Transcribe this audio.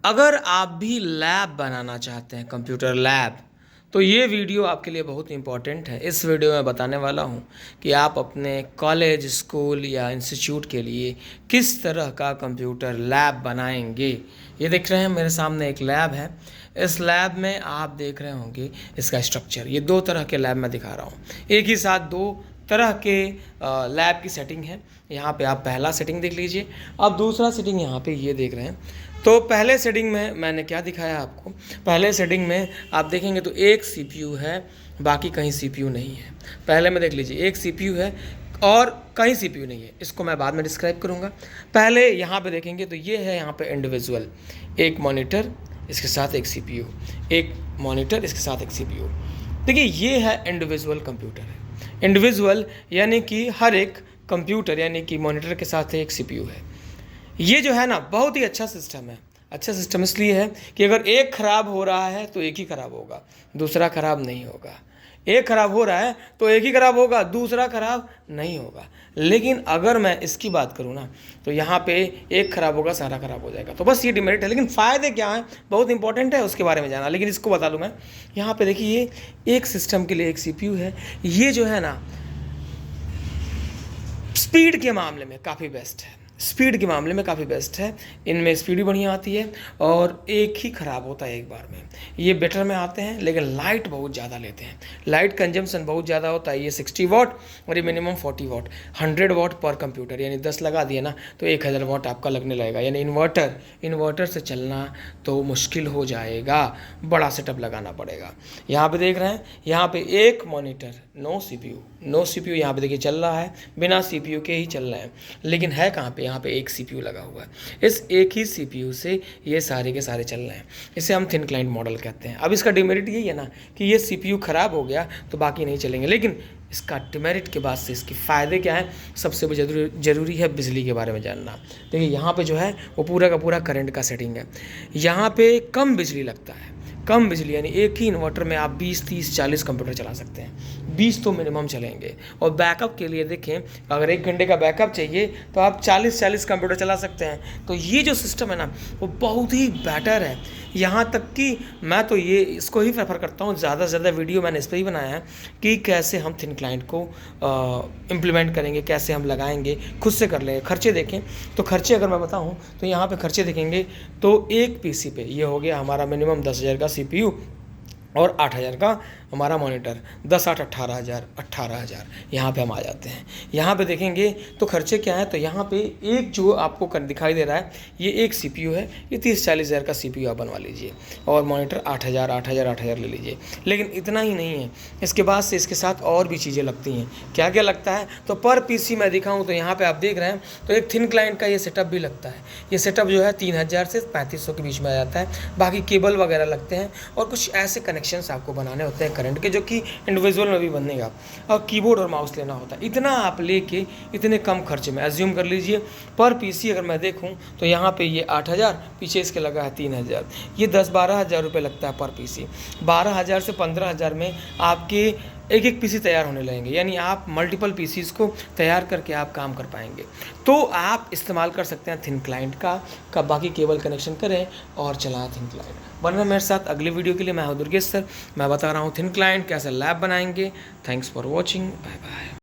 अगर आप भी लैब बनाना चाहते हैं, कंप्यूटर लैब, तो ये वीडियो आपके लिए बहुत इंपॉर्टेंट है। इस वीडियो में बताने वाला हूँ कि आप अपने कॉलेज, स्कूल या इंस्टीट्यूट के लिए किस तरह का कंप्यूटर लैब बनाएंगे। ये देख रहे हैं मेरे सामने एक लैब है। इस लैब में आप देख रहे होंगे इसका स्ट्रक्चर। ये दो तरह के लैब मैं दिखा रहा हूँ, एक ही साथ दो तरह के लैब की सेटिंग है। यहाँ पे आप पहला सेटिंग देख लीजिए, अब दूसरा सेटिंग यहाँ पे ये देख रहे हैं। तो पहले सेटिंग में मैंने क्या दिखाया आपको, पहले सेटिंग में आप देखेंगे तो एक सीपीयू है, बाकी कहीं सीपीयू नहीं है। पहले में देख लीजिए एक सीपीयू है और कहीं सीपीयू नहीं है, इसको मैं बाद में डिस्क्राइब करूँगा। पहले यहाँ पे देखेंगे तो ये है यहाँ पे इंडिविजुअल, एक मॉनिटर इसके साथ एक सीपीयू, एक मॉनिटर इसके साथ एक सीपीयू। देखिए ये है इंडिविजुअल कंप्यूटर है। इंडिविजुअल यानी कि हर एक कंप्यूटर यानी कि मॉनिटर के साथ एक सीपीयू है। ये जो है ना बहुत ही अच्छा सिस्टम है। अच्छा सिस्टम इसलिए है कि अगर एक ख़राब हो रहा है तो एक ही ख़राब होगा, दूसरा ख़राब नहीं होगा। एक ख़राब हो रहा है तो एक ही ख़राब होगा, दूसरा ख़राब नहीं होगा। लेकिन अगर मैं इसकी बात करूँ ना तो यहाँ पे एक ख़राब होगा, सारा ख़राब हो जाएगा। तो बस ये डिमेरिट है। लेकिन फ़ायदे क्या हैं, बहुत इंपॉर्टेंट है, उसके बारे में जाना। लेकिन इसको बता दूँ मैं, यहाँ पे देखिए ये एक सिस्टम के लिए एक सीपीयू है। ये जो है ना स्पीड के मामले में काफ़ी बेस्ट है, स्पीड के मामले में काफ़ी बेस्ट है। इनमें स्पीड भी बढ़िया आती है और एक ही ख़राब होता है एक बार में। ये बेटर में आते हैं लेकिन लाइट बहुत ज़्यादा लेते हैं, लाइट कंजम्पशन बहुत ज़्यादा होता है। ये 60 वाट और ये मिनिमम 40 वाट, 100 वाट पर कंप्यूटर, यानी 10 लगा दिए ना तो 1000 वाट आपका लगने लगेगा। यानी इन्वर्टर से चलना तो मुश्किल हो जाएगा, बड़ा सेटअप लगाना पड़ेगा। यहाँ पे देख रहे हैं, यहाँ पे एक मॉनिटर, नो सीपीयू यहाँ पे देखिए चल रहा है, बिना सीपीयू के ही चल रहा है। लेकिन है कहाँ पे, यहाँ पे एक सीपीयू लगा हुआ है। इस एक ही सीपीयू से ये सारे के सारे चल रहे हैं। इसे हम थिन क्लाइंट मॉडल कहते हैं। अब इसका डिमेरिट यही है ना कि ये सीपीयू ख़राब हो गया तो बाकी नहीं चलेंगे। लेकिन इसका डिमेरिट के बाद से इसके फ़ायदे क्या है, सबसे ज़रूरी है बिजली के बारे में जानना। देखिए यहाँ पे जो है वो पूरा का पूरा करंट का सेटिंग है। यहाँ पे कम बिजली लगता है, कम बिजली, यानी एक ही इन्वर्टर में आप 20, 30, 40 कंप्यूटर चला सकते हैं। 20 तो मिनिमम चलेंगे। और बैकअप के लिए देखें, अगर 1 घंटे का बैकअप चाहिए तो आप 40 कंप्यूटर चला सकते हैं। तो ये जो सिस्टम है ना वो बहुत ही बेटर है। यहाँ तक कि मैं तो ये इसको ही प्रेफर करता हूँ, ज़्यादा से ज़्यादा वीडियो मैंने इस पर ही बनाया है कि कैसे हम थिन क्लाइंट को इम्प्लीमेंट करेंगे, कैसे हम लगाएंगे, खुद से कर लेंगे। खर्चे देखें तो खर्चे अगर मैं बताऊँ तो यहाँ पे खर्चे देखेंगे तो एक पीसी पे ये हो गया हमारा मिनिमम 10,000 का सीपीयू और 8,000 का हमारा मॉनिटर। 10 8 18,000 यहाँ पे हम आ जाते हैं। यहाँ पे देखेंगे तो खर्चे क्या है, तो यहाँ पे एक जो आपको दिखाई दे रहा है ये एक सीपीयू है, ये 30-40 हज़ार का सीपीयू आप बनवा लीजिए और मॉनिटर 8,000 ले लीजिए। लेकिन इतना ही नहीं है, इसके बाद से इसके साथ और भी चीज़ें लगती हैं। क्या क्या लगता है तो पर पीसी मैं दिखाऊँ तो यहाँ पर आप देख रहे हैं तो एक थिन क्लाइंट का ये सेटअप भी लगता है। ये सेटअप जो है 3,000 से 3,500 के बीच में आ जाता है। बाकी केबल वगैरह लगते हैं और कुछ ऐसे कनेक्शंस आपको बनाने होते हैं करंट के, जो कि इंडिविजुअल में भी बनेगा। और कीबोर्ड और माउस लेना होता है। इतना आप लेके इतने कम खर्चे में एज्यूम कर लीजिए पर पीसी अगर मैं देखूं तो यहाँ पे ये 8,000, पीछे इसके लगा है 3,000, ये 10-12 हज़ार रुपये लगता है पर पीसी। 12,000 से 15,000 में आपके एक एक पीसी तैयार होने लगेंगे, यानी आप मल्टीपल पीसीज को तैयार करके आप काम कर पाएंगे। तो आप इस्तेमाल कर सकते हैं थिन क्लाइंट का बाकी केबल कनेक्शन करें और चलाएं थिन क्लाइंट। वरना मेरे साथ अगले वीडियो के लिए मैं हूं दुर्गेश सर, मैं बता रहा हूं थिन क्लाइंट कैसे लैब बनाएंगे। Thanks for watching, bye bye.